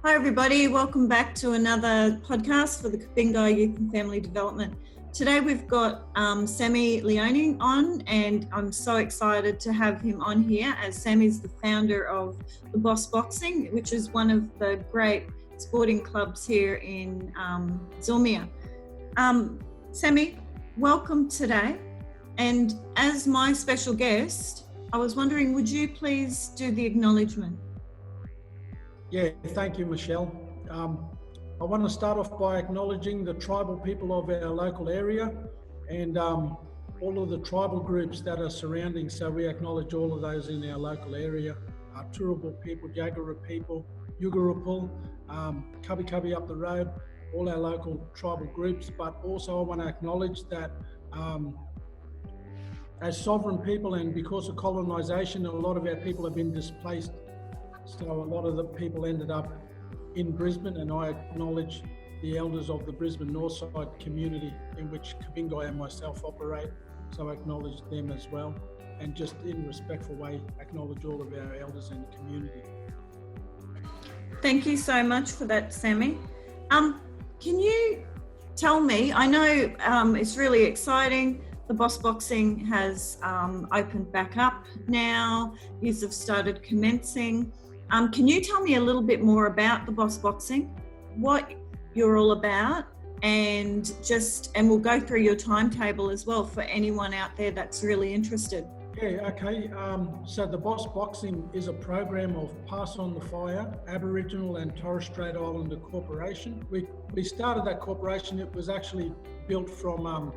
Hi everybody, welcome back to another podcast for the Kurbingui Youth and Family Development. Today we've got Sammy Leone on, and I'm so excited to have him on here as Sammy's the founder of the Boss Boxing, which is one of the great sporting clubs here in Zilmia. Sammy, welcome today. And as my special guest, I was wondering, would you please do the acknowledgement? Yeah, thank you, Michelle. I want to start off by acknowledging the tribal people of our local area and all of the tribal groups that are surrounding. So we acknowledge all of those in our local area. Turrbal people, Jagera people, Yugarapul, Kubi up the road, all our local tribal groups. But also I want to acknowledge that as sovereign people, and because of colonisation, a lot of our people have been displaced. So a lot of the people ended up in Brisbane, and I acknowledge the elders of the Brisbane Northside community in which Kurbingui and myself operate. So I acknowledge them as well, and just in a respectful way, acknowledge all of our elders in the community. Thank you so much for that, Sammy. Can you tell me, I know it's really exciting, the Boss Boxing has opened back up now, yous have started commencing. Can you tell me a little bit more about the Boss Boxing, what you're all about, and we'll go through your timetable as well for anyone out there that's really interested. Yeah, okay. So the Boss Boxing is a program of Pass on the Fire, Aboriginal and Torres Strait Islander Corporation. We started that corporation. It was actually built from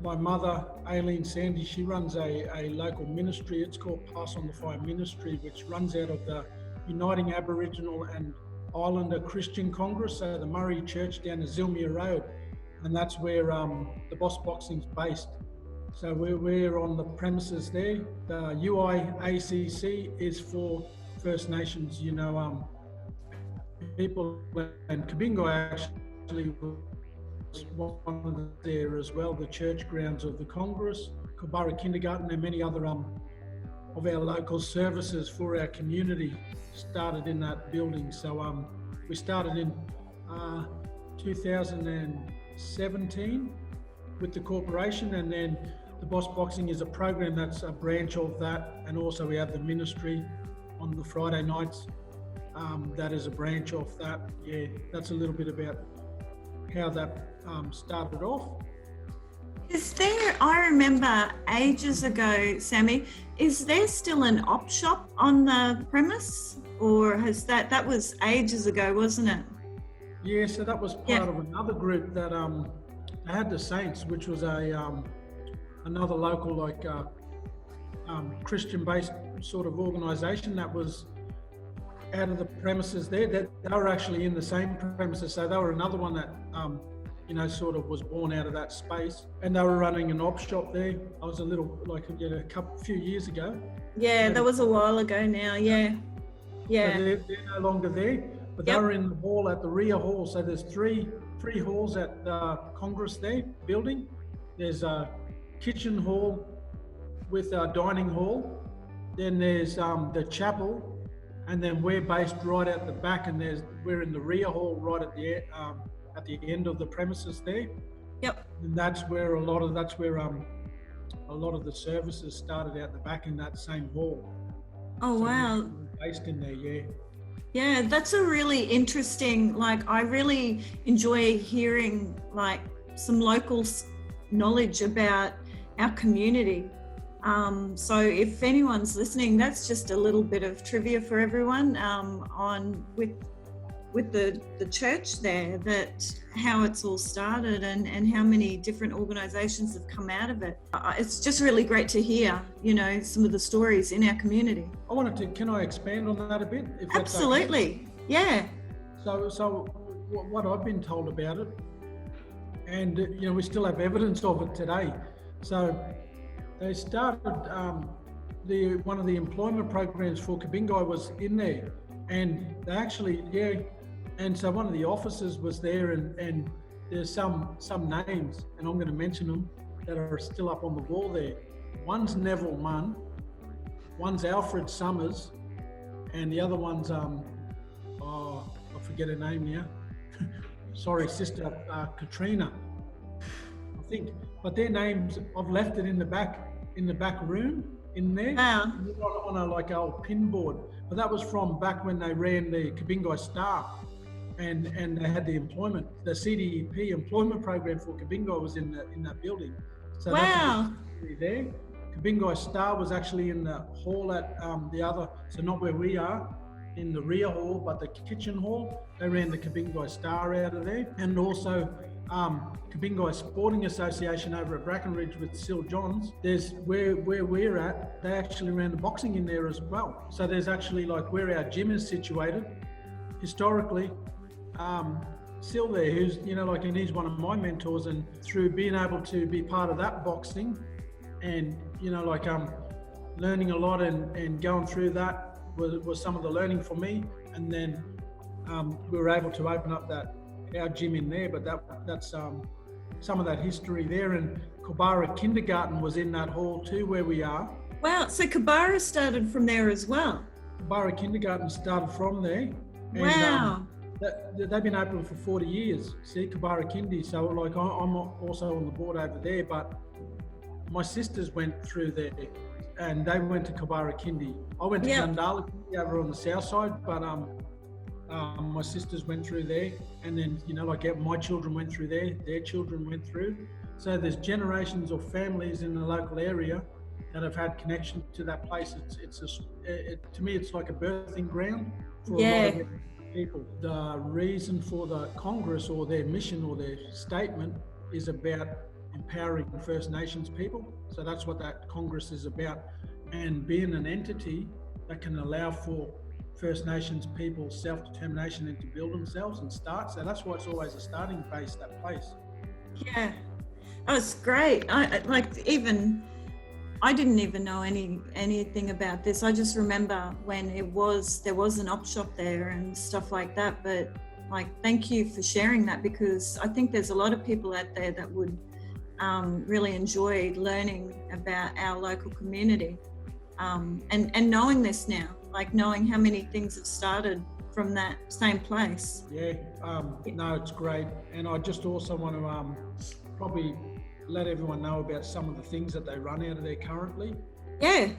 my mother, Aileen Sandy. She runs a local ministry. It's called Pass on the Fire Ministry, which runs out of the Uniting Aboriginal and Islander Christian Congress, so the Murray Church down the Zilmia Road, and that's where the Boss Boxing's based. So we're on the premises there. The UIACC is for First Nations, people, and Kurbingui actually was one of there as well, the church grounds of the Congress, Kubara Kindergarten, and many other of our local services for our community started in that building. So we started in 2017 with the corporation, and then the Boss Boxing is a program that's a branch of that, and also we have the ministry on the Friday nights that is a branch of that. Yeah, that's a little bit about how that started off. Is there, I remember ages ago, Sammy, is there still an op shop on the premise, or has that was ages ago, wasn't it? Yeah, so that was part of another group that had the Saints, which was another local Christian-based sort of organisation that was out of the premises there. That they were actually in the same premises, so they were another one that sort of was born out of that space, and they were running an op shop there. I was a few years ago. Yeah, that was a while ago now. Yeah. So they're no longer there, but they were in the hall at the rear hall. So there's three halls at the Congress there building. There's a kitchen hall with a dining hall. Then there's the chapel, and then we're based right at the back, and we're in the rear hall right at the end of the premises there. Yep. And that's where a lot of the services started out the back in that same hall. Oh, so wow. Based in there, yeah. Yeah, that's a really interesting, I really enjoy hearing some local knowledge about our community. So if anyone's listening, that's just a little bit of trivia for everyone with the church there, that how it's all started and how many different organisations have come out of it. It's just really great to hear, some of the stories in our community. Can I expand on that a bit? If Absolutely, yeah. So what I've been told about it, and we still have evidence of it today. So they started, one of the employment programs for Kurbingui was in there, and they actually, and so one of the officers was there, and there's some names, and I'm going to mention them, that are still up on the wall there. One's Neville Munn, one's Alfred Summers, and the other one's, I forget her name now. Sorry, Sister Katrina, I think. But their names, I've left it in the back room in there. Wow. On a like old pin board. But that was from back when they ran the Kurbingui Star, and they had the employment, the CDEP employment program for Kurbingui was in that building. So wow. That's there. Kurbingui Star was actually in the hall at the other, so not where we are, in the rear hall, but the kitchen hall. They ran the Kurbingui Star out of there, and also Kurbingui Sporting Association over at Brackenridge with Sil Johns. There's where we're at, they actually ran the boxing in there as well. So there's actually like where our gym is situated, historically, Sil there, who's, and he's one of my mentors, and through being able to be part of that boxing and, learning a lot and going through that was some of the learning for me. And then we were able to open up our gym in there, but that's some of that history there. And Kubara Kindergarten was in that hall too, where we are. Wow, so Kubara started from there as well? Kubara Kindergarten started from there. And, wow. They've been open for 40 years, see, Kubara Kindy. So I'm also on the board over there, but my sisters went through there and they went to Kubara Kindy. I went to Gundala Kindy over on the south side, but my sisters went through there, and then my children went through there, their children went through. So there's generations of families in the local area that have had connection to that place. To me, it's like a birthing ground for a lot of people. The reason for the Congress, or their mission or their statement, is about empowering First Nations people. So that's what that Congress is about, and being an entity that can allow for First Nations people self-determination and to build themselves and start. So that's why it's always a starting base, that place. Yeah, oh, it's great. I didn't even know anything about this. I just remember when there was an op shop there and stuff like that. But thank you for sharing that, because I think there's a lot of people out there that would really enjoy learning about our local community, and knowing this now, knowing how many things have started from that same place. No, it's great. And I just also want to probably let everyone know about some of the things that they run out of there currently. Okay,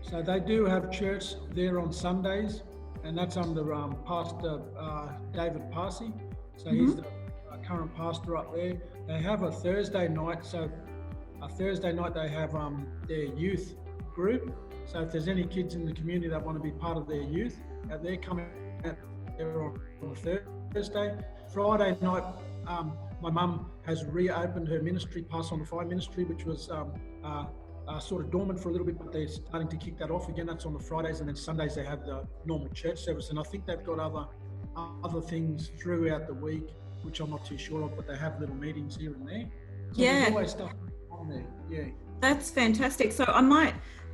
so they do have church there on Sundays, and that's under Pastor David Parsi. So he's the current pastor up there. They have a Thursday night, so a Thursday night they have their youth group. So if there's any kids in the community that want to be part of their youth, they're coming out there on Thursday. Friday night, my mum has reopened her ministry, Pass on the Fire ministry, which was sort of dormant for a little bit, but they're starting to kick that off again. That's on the Fridays, and then Sundays they have the normal church service. And I think they've got other things throughout the week, which I'm not too sure of, but they have little meetings here and there. So there's always stuff on there. Yeah, that's fantastic. So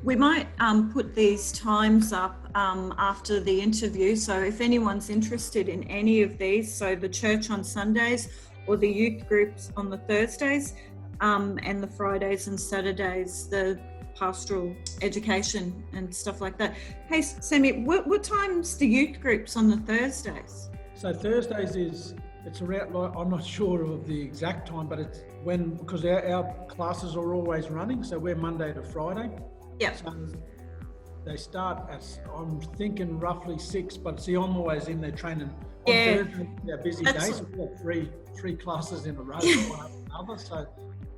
we might put these times up after the interview. So if anyone's interested in any of these, so the church on Sundays or the youth groups on the Thursdays, and the Fridays and Saturdays, the pastoral education and stuff like that. Hey, Sammy, what time's the youth groups on the Thursdays? So Thursdays it's around, I'm not sure of the exact time, but it's because our classes are always running. So we're Monday to Friday. Yeah. So they start at, I'm thinking roughly 6, but see, I'm always in there training. On Thursday, they're busy days. We've got three classes in a row, one after another. So.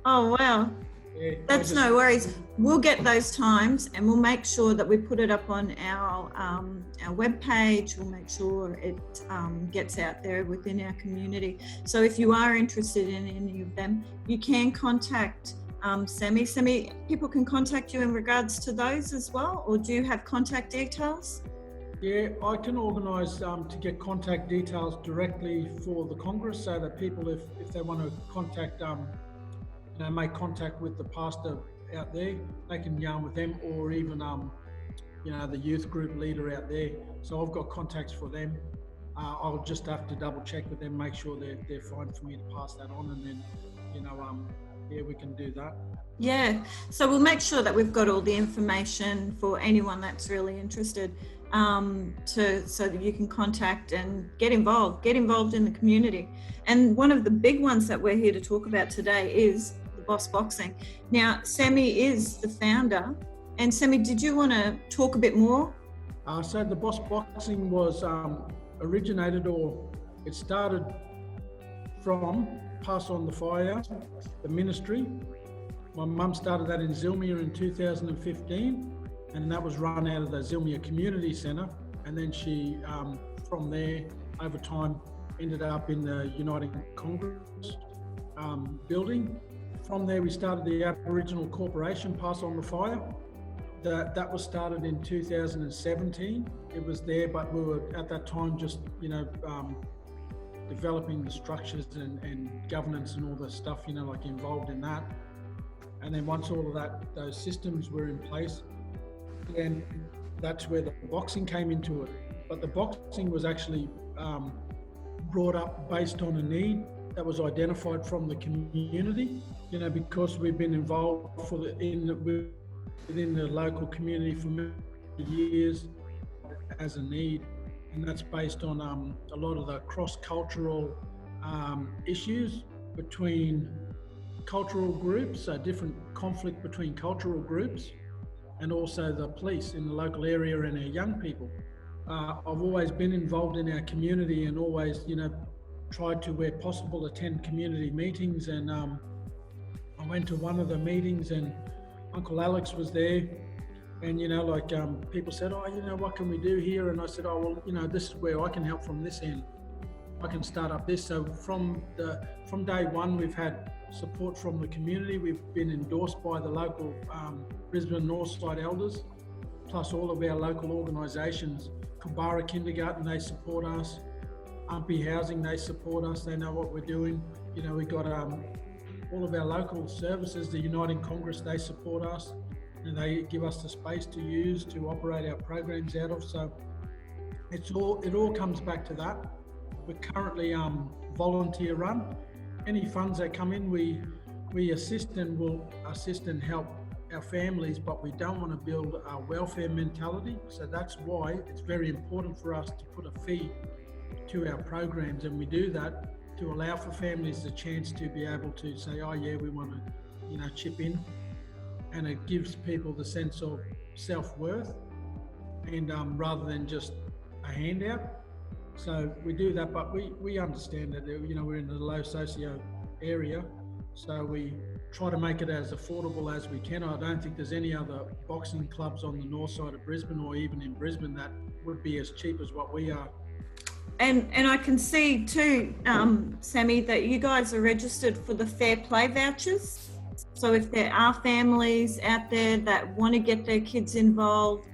Oh, wow. Yeah, that's no worries. We'll get those times and we'll make sure that we put it up on our webpage. We'll make sure it gets out there within our community. So if you are interested in any of them, you can contact Sammy. Sammy, people can contact you in regards to those as well, or do you have contact details? Yeah, I can organise to get contact details directly for the Congress, so that people, if they want to contact make contact with the pastor out there, they can yarn with them, or even the youth group leader out there. So I've got contacts for them. I'll just have to double check with them, make sure they're fine for me to pass that on, and then we can do that. Yeah, so we'll make sure that we've got all the information for anyone that's really interested. so that you can contact and get involved in the community. And one of the big ones that we're here to talk about today is the Boss Boxing. Now, Sammy is the founder. And Sammy, did you want to talk a bit more? So the Boss Boxing was originated, or it started from Pass on the Fire, the ministry. My mum started that in Zilmia in 2015. And that was run out of the Zilmia Community Centre. And then she, from there, over time, ended up in the Uniting Congress building. From there, we started the Aboriginal Corporation, Pass on the Fire. That was started in 2017. It was there, but we were at that time just, developing the structures and governance and all the stuff, like involved in that. And then once all of those systems were in place, and that's where the boxing came into it. But the boxing was actually brought up based on a need that was identified from the community, because we've been involved within the local community for many years as a need. And that's based on a lot of the cross-cultural issues between cultural groups, so different conflict between cultural groups, and also the police in the local area and our young people. I've always been involved in our community and always, tried to, where possible, attend community meetings. And I went to one of the meetings and Uncle Alex was there. And, people said, what can we do here? And I said, this is where I can help from this end. I can start up this. So from day one, we've had support from the community. We've been endorsed by the local Brisbane Northside Elders, plus all of our local organisations. Kurbingui Kindergarten, they support us. Umpi Housing, they support us. They know what we're doing. We've got all of our local services, the Uniting Congress, they support us, and they give us the space to use to operate our programs out of. So it all comes back to that. We're currently volunteer run. Any funds that come in, we assist and will assist and help our families, but we don't want to build a welfare mentality. So that's why it's very important for us to put a fee to our programs, and we do that to allow for families the chance to be able to say, we want to, chip in, and it gives people the sense of self-worth, and rather than just a handout. So we do that, but we understand that, we're in a low socio area, so we try to make it as affordable as we can. I don't think there's any other boxing clubs on the north side of Brisbane, or even in Brisbane, that would be as cheap as what we are. And I can see too, Sammy, that you guys are registered for the Fair Play vouchers. So if there are families out there that want to get their kids involved,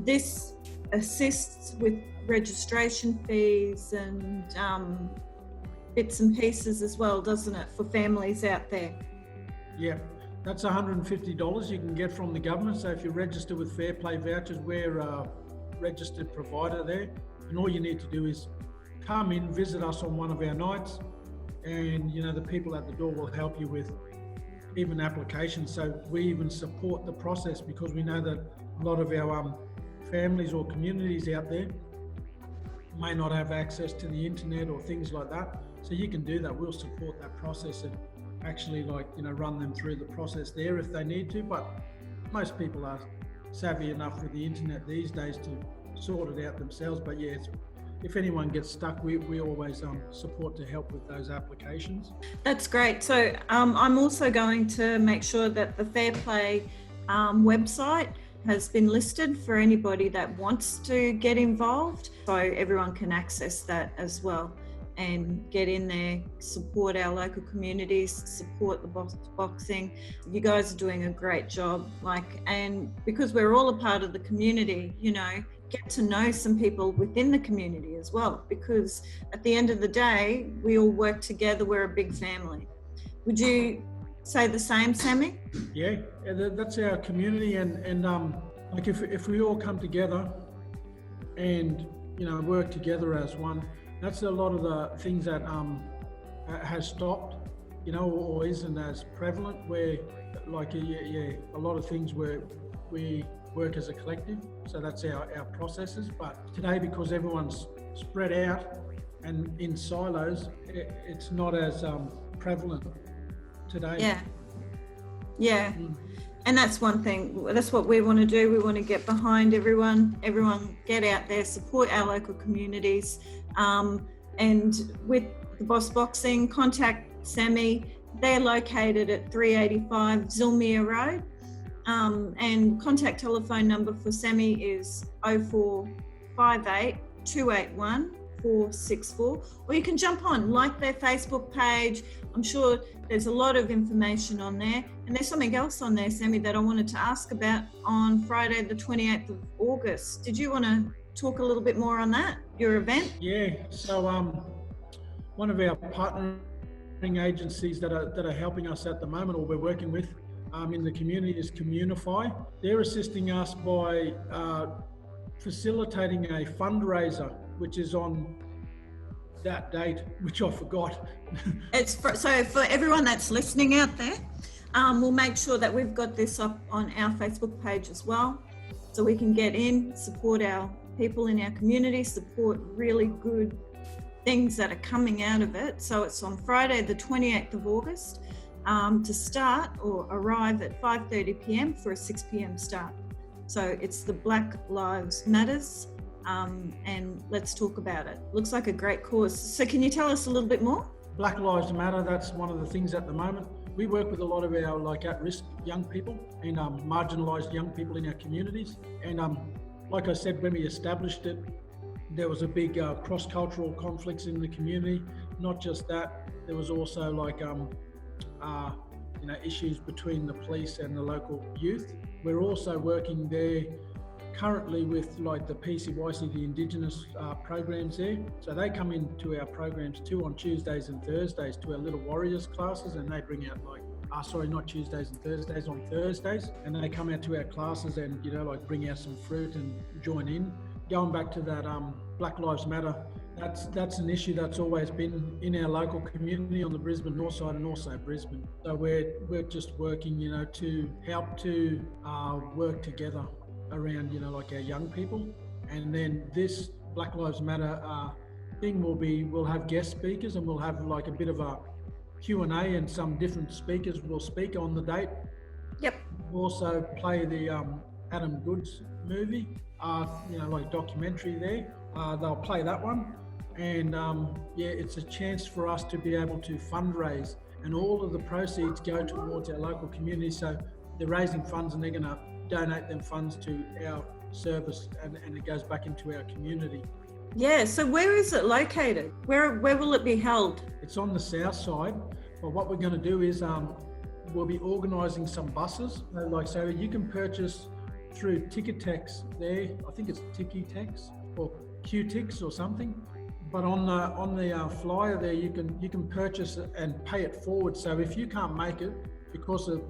this assists with registration fees and bits and pieces as well, doesn't it, for families out there? Yeah, that's $150 you can get from the government. So if you register with Fair Play vouchers, we're a registered provider there, and all you need to do is come in, visit us on one of our nights, and the people at the door will help you with even applications. So we even support the process, because we know that a lot of our families or communities out there may not have access to the internet or things like that. So you can do that. We'll support that process and actually run them through the process there if they need to. But most people are savvy enough with the internet these days to sort it out themselves. But yeah, if anyone gets stuck, we always support to help with those applications. That's great. So I'm also going to make sure that the Fair Play website has been listed for anybody that wants to get involved, so everyone can access that as well and get in there, support our local communities, support the boxing. You guys are doing a great job, and because we're all a part of the community, get to know some people within the community as well, because at the end of the day, we all work together. We're a big family. Would you say the same, Sammy? Yeah, that's our community, and if we all come together and work together as one, that's a lot of the things that has stopped, or isn't as prevalent. Where a lot of things where we work as a collective. So that's our processes. But today, because everyone's spread out and in silos, it's not as prevalent today. Yeah. And that's one thing. That's what we want to do. We want to get behind everyone get out there, support our local communities. And with the Boss Boxing, contact Sammy. They're located at 385 Zilmere Road. And contact telephone number for Sammy is 0458 281 464, or you can jump on, like their Facebook page. I'm sure there's a lot of information on there. And there's something else on there, Sammy, that I wanted to ask about on Friday, the 28th of August. Did you want to talk a little bit more on that, your event? Yeah, so one of our partnering agencies that are helping us at the moment, or we're working with in the community, is Communify. They're assisting us by facilitating a fundraiser, which is on that date, which I forgot. So for everyone that's listening out there, we'll make sure that we've got this up on our Facebook page as well, so we can get in, support our people in our community, support really good things that are coming out of it. So it's on Friday, the 28th of August, to start or arrive at 5:30 p.m. for a 6 p.m. start. So it's the Black Lives Matters, and let's talk about it. Looks like a great cause. So can you tell us a little bit more? Black Lives Matter, that's one of the things at the moment. We work with a lot of our at-risk young people and marginalised young people in our communities. And like I said, when we established it, there was a big cross-cultural conflicts in the community. Not just that, there was also issues between the police and the local youth. We're also working there currently with the PCYC, the Indigenous programs there. So they come into our programs too on Tuesdays and Thursdays to our Little Warriors classes, and they bring out not Tuesdays and Thursdays, on Thursdays, and they come out to our classes and bring out some fruit and join in. Going back to that Black Lives Matter, that's an issue that's always been in our local community on the Brisbane North Side and also Brisbane. So we're just working to help to work together around our young people. And then this Black Lives Matter thing we'll have guest speakers, and we'll have a bit of a Q&A, and some different speakers will speak on the date. Yep. We'll also play the Adam Goods movie, documentary there. They'll play that one. And it's a chance for us to be able to fundraise, and all of the proceeds go towards our local community. So they're raising funds, and they're going to donate them funds to our service, and it goes back into our community. Yeah, so where is it located? Where will it be held? It's on the south side, but what we're going to do is we'll be organising some buses. So you can purchase through Ticketex there. I think it's Ticketex or Qtix or something. But on the flyer there, you can purchase it and pay it forward. So if you can't make it because of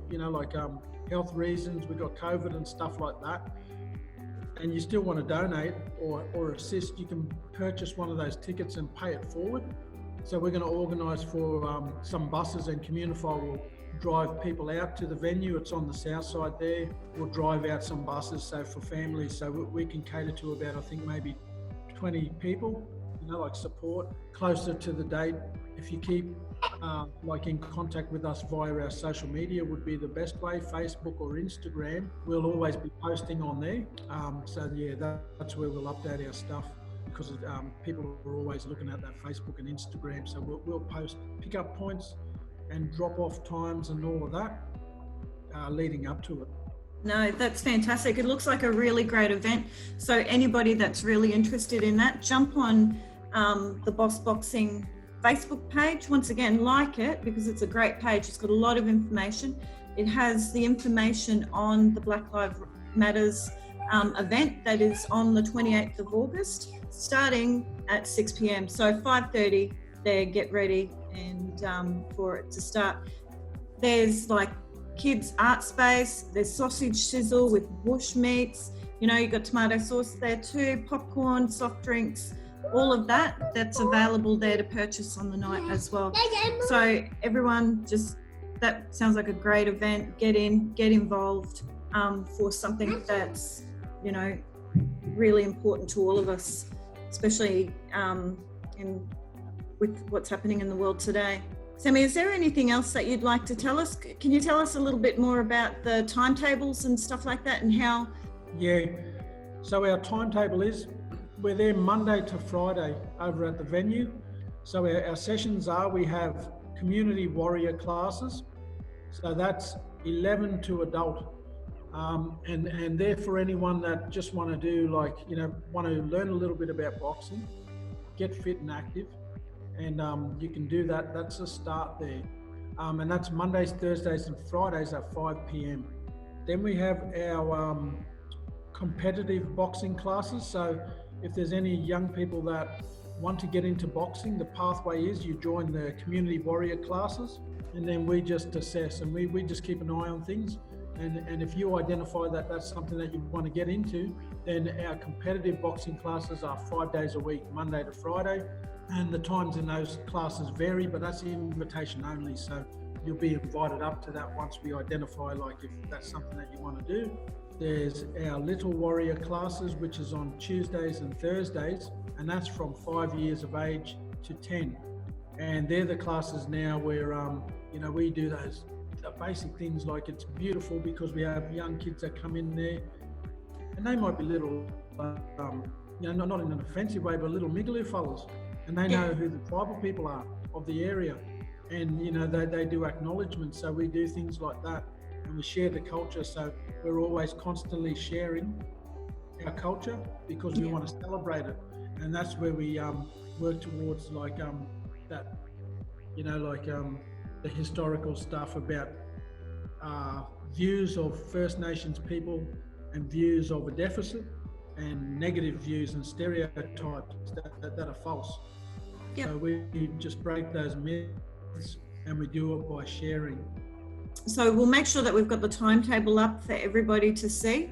health reasons, we've got COVID and stuff like that, and you still want to donate or assist, you can purchase one of those tickets and pay it forward. So we're going to organise for some buses, and Communify will drive people out to the venue. It's on the south side there. We'll drive out some buses, so for families, so we can cater to about, I think, maybe 20 people, support closer to the date. If you keep in contact with us via our social media would be the best way, Facebook or Instagram. We'll always be posting on there. That's where we'll update our stuff, because people are always looking at that Facebook and Instagram. So we'll post pick-up points and drop-off times and all of that leading up to it. No, that's fantastic. It looks like a really great event. So anybody that's really interested in that, jump on the Boss Boxing Facebook page. Once again, like it, because it's a great page. It's got a lot of information. It has the information on the Black Lives Matters event that is on the 28th of August, starting at 6 p.m. So 5:30 there, get ready and for it to start. There's kids art space, there's sausage sizzle with bush meats, you've got tomato sauce there too, popcorn, soft drinks, all of that's available there to purchase on the night as well. So everyone, that sounds like a great event. Get involved. for something that's, you know, really important to all of us, especially with what's happening in the world today. Sammy, is there anything else that you'd like to tell us? Can you tell us a little bit more about the timetables and stuff like that and how? Yeah, so our timetable is, we're there Monday to Friday over at the venue. So our sessions are, we have community warrior classes. So that's 11 to adult. And they're for anyone that just want to do, like, you know, want to learn a little bit about boxing, get fit and active. And you can do that. That's the start there. And that's Mondays, Thursdays and Fridays at 5 p.m. Then we have our competitive boxing classes. So if there's any young people that want to get into boxing, the pathway is you join the community warrior classes, and then we just assess and we just keep an eye on things. And if you identify that that's something that you want to get into, then our competitive boxing classes are 5 days a week, Monday to Friday. And the times in those classes vary, but that's invitation only. So you'll be invited up to that once we identify, like, if that's something that you want to do. There's our Little Warrior classes, which is on Tuesdays and Thursdays, and that's from 5 years of age to 10. And they're the classes now where, you know, we do those basic things. Like, it's beautiful because we have young kids that come in there, and they might be little, you know, not in an offensive way, but little migaloo fellas. And they know who the tribal people are of the area. And, you know, they do acknowledgement. So we do things like that, and we share the culture. So we're always constantly sharing our culture because we want to celebrate it. And that's where we work towards, like, that, you know, like the historical stuff about views of First Nations people and views of a deficit and negative views and stereotypes that are false. Yep. So we just break those myths, and we do it by sharing. So we'll make sure that we've got the timetable up for everybody to see.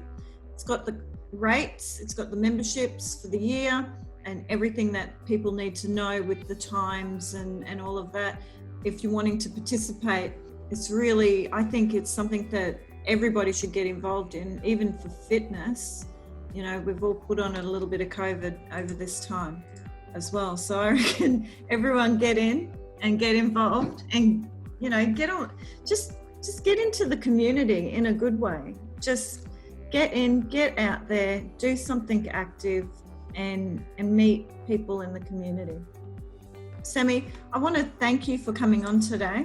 It's got the rates, it's got the memberships for the year, and everything that people need to know with the times and all of that. If you're wanting to participate, it's really, I think it's something that everybody should get involved in, even for fitness. You know, we've all put on a little bit of COVID over this time as well. So I reckon everyone get in and get involved and, you know, get on, just get into the community in a good way. Just get in, get out there, do something active and meet people in the community. Sammy, I want to thank you for coming on today.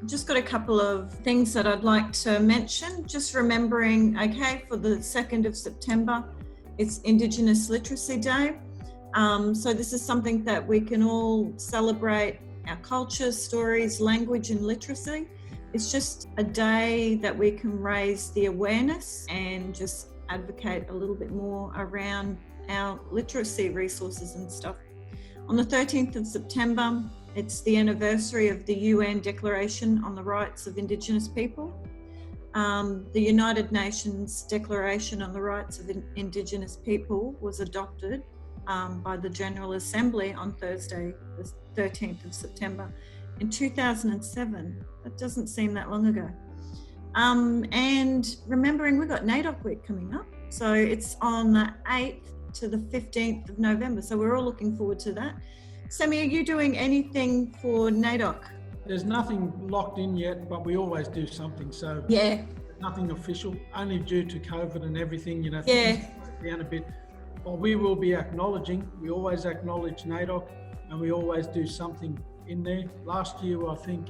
I've just got a couple of things that I'd like to mention. Just remembering, okay, for the 2nd of September, it's Indigenous Literacy Day. So this is something that we can all celebrate our culture, stories, language and literacy. It's just a day that we can raise the awareness and just advocate a little bit more around our literacy resources and stuff. On the 13th of September, it's the anniversary of the UN Declaration on the Rights of Indigenous People. The United Nations Declaration on the Rights of Indigenous People was adopted by the General Assembly on Thursday, the 13th of September in 2007. That doesn't seem that long ago. And remembering we've got NAIDOC Week coming up. So it's on the 8th to the 15th of November. So we're all looking forward to that. Sammy, are you doing anything for NAIDOC? There's nothing locked in yet, but we always do something. So yeah, nothing official, only due to COVID and everything, you know, things down a bit. But we will be acknowledging, we always acknowledge NAIDOC, and we always do something in there. Last year, I think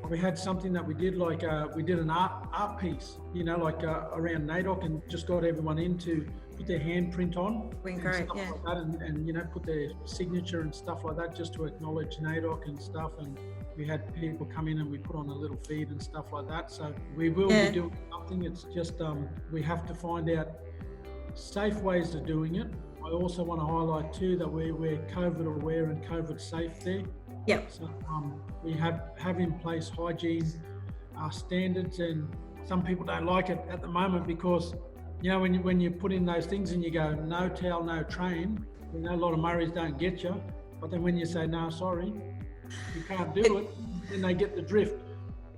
we had something that we did, like we did an art piece, you know, like around NAIDOC, and just got everyone in to put their handprint on great, stuff like that, and you know, put their signature and stuff like that, just to acknowledge NAIDOC and stuff. And we had people come in and we put on a little feed and stuff like that. So we will be doing something. It's just we have to find out safe ways of doing it. I also want to highlight too that we're COVID aware and COVID safe there. Yep. So we have in place hygiene standards, and some people don't like it at the moment because, you know, when you put in those things and you go, no towel, no train, you know, a lot of Murrays don't get you. But then when you say, no, sorry, you can't do it, then they get the drift.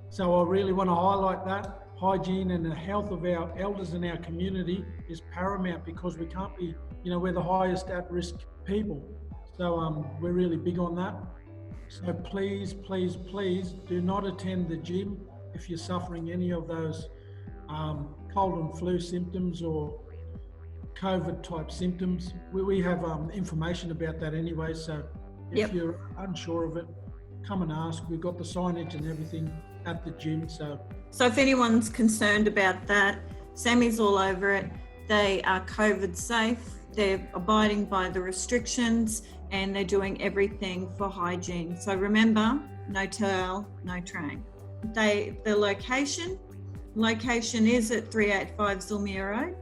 So I really want to highlight that. hygiene and the health of our elders in our community is paramount, because we can't be, we're the highest at-risk people. So we're really big on that. So please, please, please do not attend the gym if you're suffering any of those cold and flu symptoms or COVID type symptoms. We have information about that anyway. So if you're unsure of it, come and ask. We've got the signage and everything at the gym. So if anyone's concerned about that, Sammy's all over it. They are COVID safe. They're abiding by the restrictions and they're doing everything for hygiene. So remember, no towel, no train. The location is at 385 Zulmia Road.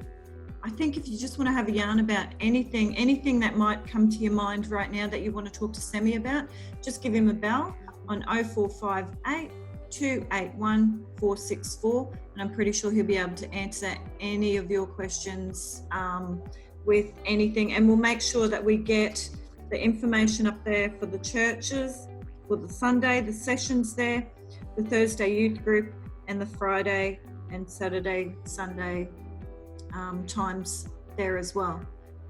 I think if you just want to have a yarn about anything that might come to your mind right now that you want to talk to Sammy about, just give him a bell on 0458 281 464, and I'm pretty sure he'll be able to answer any of your questions with anything. And we'll make sure that we get the information up there for the churches, for the Sunday, the sessions there, the Thursday youth group, and the Friday and Saturday, Sunday times there as well.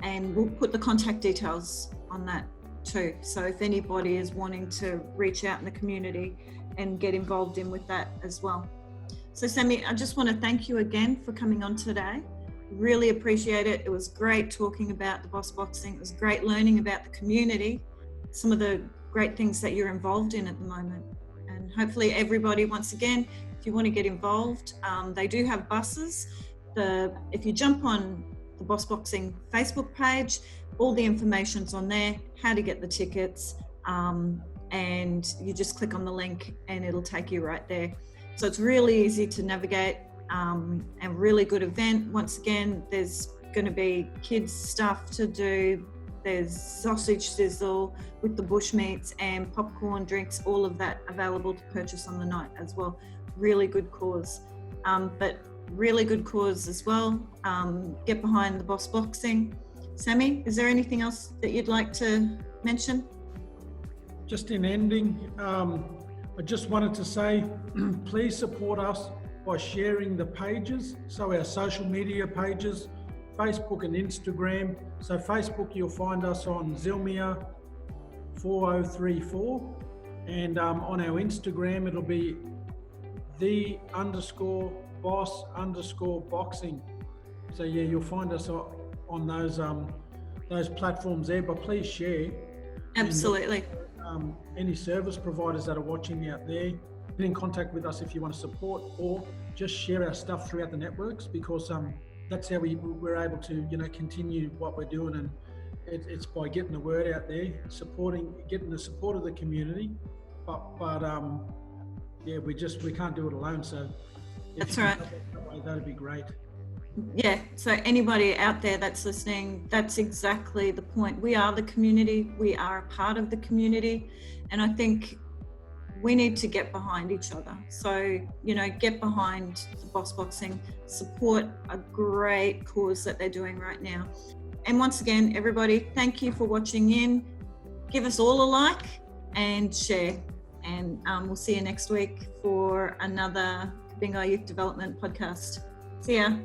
And we'll put the contact details on that too. So if anybody is wanting to reach out in the community and get involved in with that as well. So Sammy, I just want to thank you again for coming on today. Really appreciate it. It was great talking about the Boss Boxing. It was great learning about the community, some of the great things that you're involved in at the moment. And hopefully everybody, once again, if you want to get involved, they do have buses. If you jump on the Boss Boxing Facebook page, all the information's on there, how to get the tickets, and you just click on the link and it'll take you right there. So it's really easy to navigate, and really good event. Once again, there's going to be kids stuff to do. There's sausage sizzle with the bushmeats and popcorn, drinks, all of that available to purchase on the night as well. Really good cause, but really good cause as well. Get behind the Boss Boxing. Sammy, is there anything else that you'd like to mention? Just in ending, I just wanted to say, please support us by sharing the pages. So our social media pages, Facebook and Instagram. So Facebook, you'll find us on Zulmia 4034. And on our Instagram, it'll be _boss_boxing. So yeah, you'll find us on those platforms there, but please share. Absolutely. And, any service providers that are watching out there, get in contact with us if you want to support, or just share our stuff throughout the networks, because that's how we're able to continue what we're doing, and it's by getting the word out there, getting the support of the community, but yeah, we can't do it alone. So that's right. That'd be great. Yeah, so anybody out there that's listening, that's exactly the point. We are the community, we are a part of the community, and I think we need to get behind each other. So, get behind the Boss Boxing, support a great cause that they're doing right now. And once again, everybody, thank you for watching in. Give us all a like and share, and we'll see you next week for another Kurbingui Youth Development podcast. See ya.